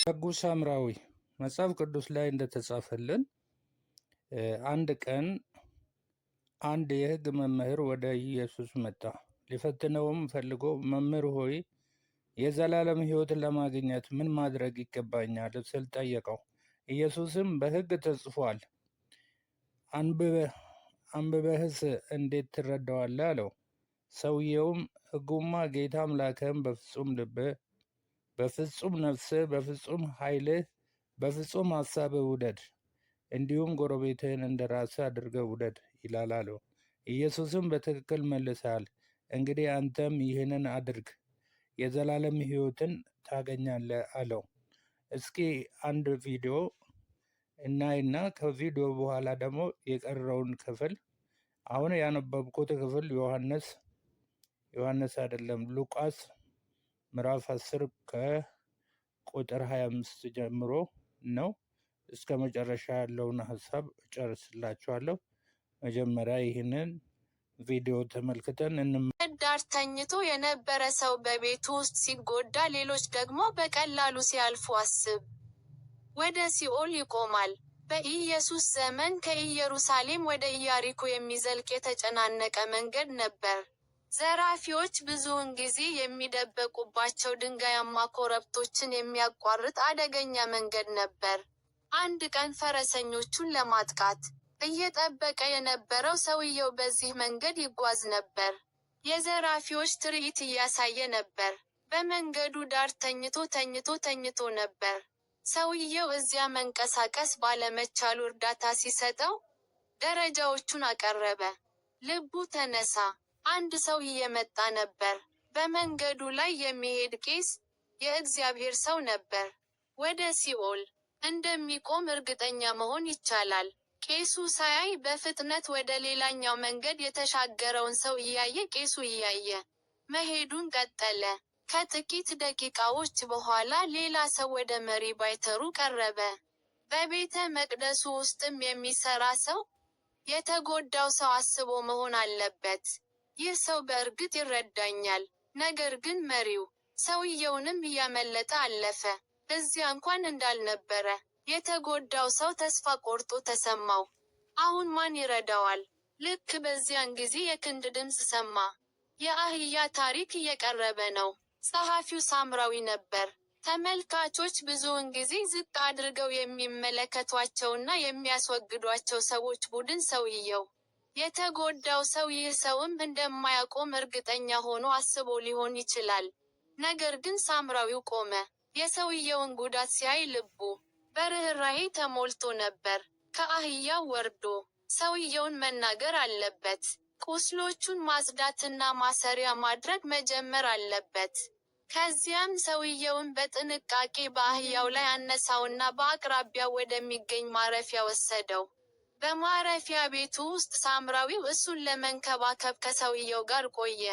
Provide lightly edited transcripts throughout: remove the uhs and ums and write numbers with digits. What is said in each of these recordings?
ደጉ ሳምራዊ መጽሐፍ ቅዱስ ላይ እንደተጻፈልን አንድ ቀን አንድ የሕግ መምህር ወደ ኢየሱስ መጣ። ሊፈትነውም ፈልጎ መምህር ሆይ የዘላለም ሕይወትን ለማግኘት ምን ማድረግ ይገባኛል ስል ጠየቀው። ኢየሱስም በሕግ ተጽፏል፣ አንብበህስ እንዴት ትረዳዋለህ አለው። ሰውየውም ሕጉማ ጌታ አምላክህን በፍጹም ልብህ፣ በፍጹም ነፍስህ፣ በፍጹም ኃይልህ፣ በፍጹም ሐሳብህ ውደድ፣ እንዲሁም ጎረቤትህን እንደ ራስህ አድርገህ ውደድ ይላል አለው። ኢየሱስም በትክክል መልሰሃል፣ እንግዲህ አንተም ይህንን አድርግ፣ የዘላለም ሕይወትን ታገኛለህ አለው። እስኪ አንድ ቪዲዮ እናይና ከቪዲዮ በኋላ ደግሞ የቀረውን ክፍል አሁን ያነበብኩት ክፍል ዮሐንስ አይደለም ሉቃስ ምዕራፍ 10 ከቁጥር 25 ጀምሮ ነው። እስከ መጨረሻ ያለውን ሀሳብ እጨርስላችኋለሁ። መጀመሪያ ይህንን ቪዲዮ ተመልክተን ዳር ተኝቶ የነበረ ሰው በቤቱ ውስጥ ሲጎዳ፣ ሌሎች ደግሞ በቀላሉ ሲያልፉ አስብ። ወደ ሲኦል ይቆማል። በኢየሱስ ዘመን ከኢየሩሳሌም ወደ ኢያሪኮ የሚዘልቅ የተጨናነቀ መንገድ ነበር። ዘራፊዎች ብዙውን ጊዜ የሚደበቁባቸው ድንጋያማ ኮረብቶችን የሚያቋርጥ አደገኛ መንገድ ነበር። አንድ ቀን ፈረሰኞቹን ለማጥቃት እየጠበቀ የነበረው ሰውየው በዚህ መንገድ ይጓዝ ነበር። የዘራፊዎች ትርኢት እያሳየ ነበር። በመንገዱ ዳር ተኝቶ ነበር። ሰውየው እዚያ መንቀሳቀስ ባለመቻሉ እርዳታ ሲሰጠው፣ ደረጃዎቹን አቀረበ። ልቡ ተነሳ። አንድ ሰው እየመጣ ነበር። በመንገዱ ላይ የሚሄድ ቄስ፣ የእግዚአብሔር ሰው ነበር። ወደ ሲኦል እንደሚቆም እርግጠኛ መሆን ይቻላል። ቄሱ ሳያይ በፍጥነት ወደ ሌላኛው መንገድ የተሻገረውን ሰው እያየ ቄሱ እያየ መሄዱን ቀጠለ። ከጥቂት ደቂቃዎች በኋላ ሌላ ሰው ወደ መሪ ባይተሩ ቀረበ። በቤተ መቅደሱ ውስጥም የሚሰራ ሰው። የተጎዳው ሰው አስቦ መሆን አለበት። ይህ ሰው በእርግጥ ይረዳኛል። ነገር ግን መሪው ሰውየውንም እያመለጠ አለፈ። እዚያ እንኳን እንዳልነበረ የተጎዳው ሰው ተስፋ ቆርጦ ተሰማው። አሁን ማን ይረዳዋል? ልክ በዚያን ጊዜ የክንድ ድምፅ ሰማ። የአህያ ታሪክ እየቀረበ ነው። ጸሐፊው ሳምራዊ ነበር። ተመልካቾች ብዙውን ጊዜ ዝቅ አድርገው የሚመለከቷቸውና የሚያስወግዷቸው ሰዎች ቡድን ሰውየው የተጎዳው ሰው። ይህ ሰውም እንደማያቆም እርግጠኛ ሆኖ አስቦ ሊሆን ይችላል። ነገር ግን ሳምራዊው ቆመ። የሰውየውን ጉዳት ሲያይ ልቡ በርህራሄ ተሞልቶ ነበር። ከአህያው ወርዶ ሰውየውን መናገር አለበት። ቁስሎቹን ማጽዳትና ማሰሪያ ማድረግ መጀመር አለበት። ከዚያም ሰውየውን በጥንቃቄ በአህያው ላይ አነሳውና በአቅራቢያው ወደሚገኝ ማረፊያ ወሰደው። በማረፊያ ቤቱ ውስጥ ሳምራዊው እሱን ለመንከባከብ ከሰውየው ጋር ቆየ።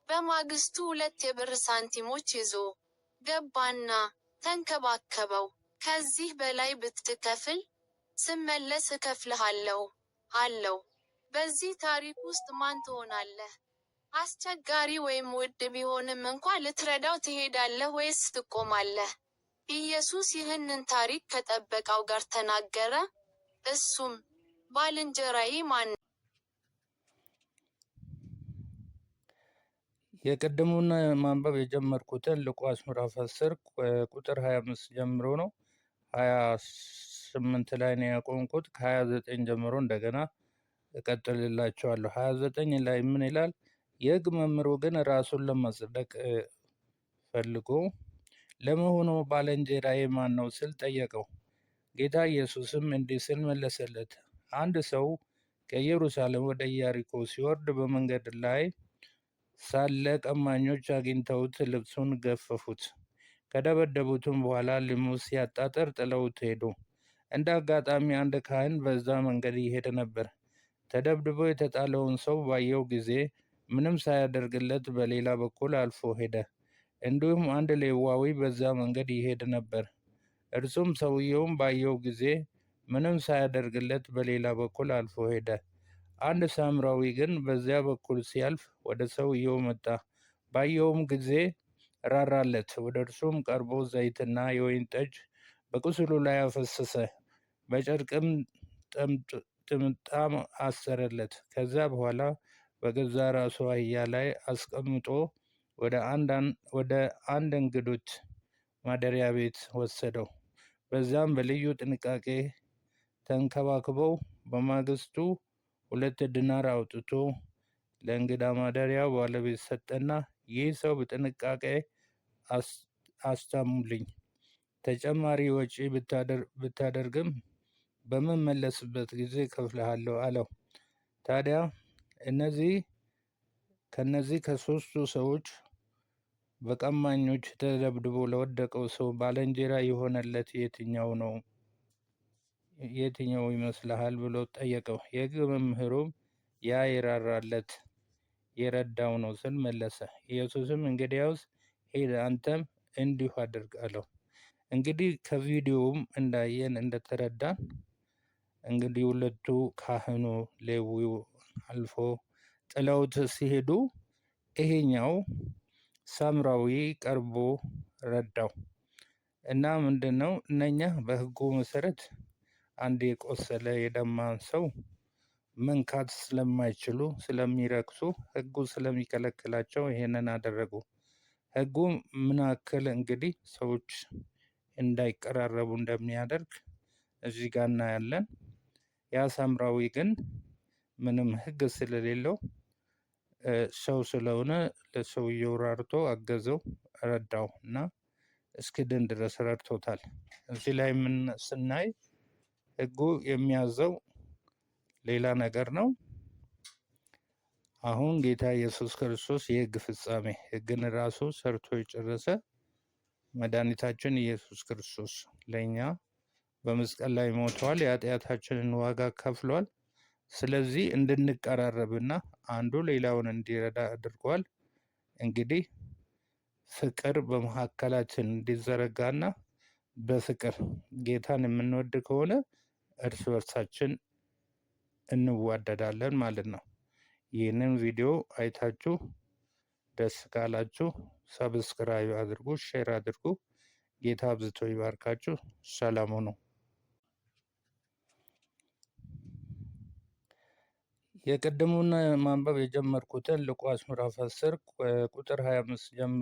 በማግስቱ 2 የብር ሳንቲሞች ይዞ ገባና ተንከባከበው። ከዚህ በላይ ብትከፍል ስመለስ እከፍልሃለሁ አለው። በዚህ ታሪክ ውስጥ ማን ትሆናለህ? አስቸጋሪ ወይም ውድ ቢሆንም እንኳ ልትረዳው ትሄዳለህ ወይስ ትቆማለህ? ኢየሱስ ይህንን ታሪክ ከጠበቃው ጋር ተናገረ። እሱም ባልንጀራዬ ማን ነው? የቅድሙን ማንበብ የጀመርኩትን ሉቃስ ምዕራፍ 10 ቁጥር 25 ጀምሮ ነው። 28 ላይ ነው ያቆምኩት። ከ29 ጀምሮ እንደገና እቀጥልላቸዋለሁ። 29 ላይ ምን ይላል? የሕግ መምህሩ ግን ራሱን ለማጽደቅ ፈልጎ ለመሆኑ ባልንጀራዬ ማን ነው ስል ጠየቀው። ጌታ ኢየሱስም እንዲህ ሲል መለሰለት፣ አንድ ሰው ከኢየሩሳሌም ወደ ኢያሪኮ ሲወርድ በመንገድ ላይ ሳለ ቀማኞች አግኝተውት ልብሱን ገፈፉት። ከደበደቡትም በኋላ ሊሞት ሲያጣጥር ጥለውት ሄዱ። እንደ አጋጣሚ አንድ ካህን በዛ መንገድ ይሄድ ነበር። ተደብድቦ የተጣለውን ሰው ባየው ጊዜ ምንም ሳያደርግለት በሌላ በኩል አልፎ ሄደ። እንዲሁም አንድ ሌዋዊ በዛ መንገድ ይሄድ ነበር። እርሱም ሰውየውን ባየው ጊዜ ምንም ሳያደርግለት በሌላ በኩል አልፎ ሄደ። አንድ ሳምራዊ ግን በዚያ በኩል ሲያልፍ ወደ ሰውየው መጣ። ባየውም ጊዜ ራራለት። ወደ እርሱም ቀርቦ ዘይትና የወይን ጠጅ በቁስሉ ላይ አፈሰሰ፣ በጨርቅም ጥምጣም አሰረለት። ከዛ በኋላ በገዛ ራሱ አህያ ላይ አስቀምጦ ወደ አንድ እንግዶች ማደሪያ ቤት ወሰደው። በዛም በልዩ ጥንቃቄ ተንከባክበው በማግስቱ 2 ዲናር አውጥቶ ለእንግዳ ማደሪያው ባለቤት ሰጠና ይህ ሰው በጥንቃቄ አስታሙልኝ፣ ተጨማሪ ወጪ ብታደርግም በምመለስበት ጊዜ እከፍልሃለሁ አለው። ታዲያ ከነዚህ ከሶስቱ ሰዎች በቀማኞች ተደብድቦ ለወደቀው ሰው ባልንጀራ የሆነለት የትኛው ይመስልሃል ብሎ ጠየቀው። የሕግ መምህሩም ያ የራራለት የረዳው ነው ስል መለሰ። ኢየሱስም እንግዲያውስ ሂድ፣ አንተም እንዲሁ አድርግ አለው። እንግዲህ ከቪዲዮውም እንዳየን እንደተረዳን እንግዲህ ሁለቱ ካህኑ ሌዊው አልፎ ጥለውት ሲሄዱ ይሄኛው ሳምራዊ ቀርቦ ረዳው እና ምንድነው እነኛ በሕጉ መሰረት አንድ የቆሰለ የደማን ሰው መንካት ስለማይችሉ ስለሚረክሱ ሕጉ ስለሚከለክላቸው ይሄንን አደረጉ። ሕጉ ምን ያክል እንግዲህ ሰዎች እንዳይቀራረቡ እንደሚያደርግ እዚህ ጋር እናያለን። ያ ሳምራዊ ግን ምንም ሕግ ስለሌለው ሰው ስለሆነ ለሰውየው ራርቶ አገዘው፣ ረዳው እና እስኪድን ድረስ ረድቶታል። እዚህ ላይ ምን ስናይ ሕጉ የሚያዘው ሌላ ነገር ነው። አሁን ጌታ ኢየሱስ ክርስቶስ የሕግ ፍጻሜ ሕግን ራሱ ሰርቶ የጨረሰ መድኃኒታችን ኢየሱስ ክርስቶስ ለእኛ በመስቀል ላይ ሞቷል፣ የኃጢአታችንን ዋጋ ከፍሏል። ስለዚህ እንድንቀራረብና አንዱ ሌላውን እንዲረዳ አድርጓል። እንግዲህ ፍቅር በመካከላችን እንዲዘረጋና በፍቅር ጌታን የምንወድ ከሆነ እርስ በርሳችን እንዋደዳለን ማለት ነው። ይህንን ቪዲዮ አይታችሁ ደስ ካላችሁ ሰብስክራይብ አድርጉ፣ ሼር አድርጉ። ጌታ አብዝቶ ይባርካችሁ። ሰላም ሁኑ። የቅድሙን ማንበብ የጀመርኩትን ሉቃስ ምዕራፍ 10 ቁጥር 25 ጀምሮ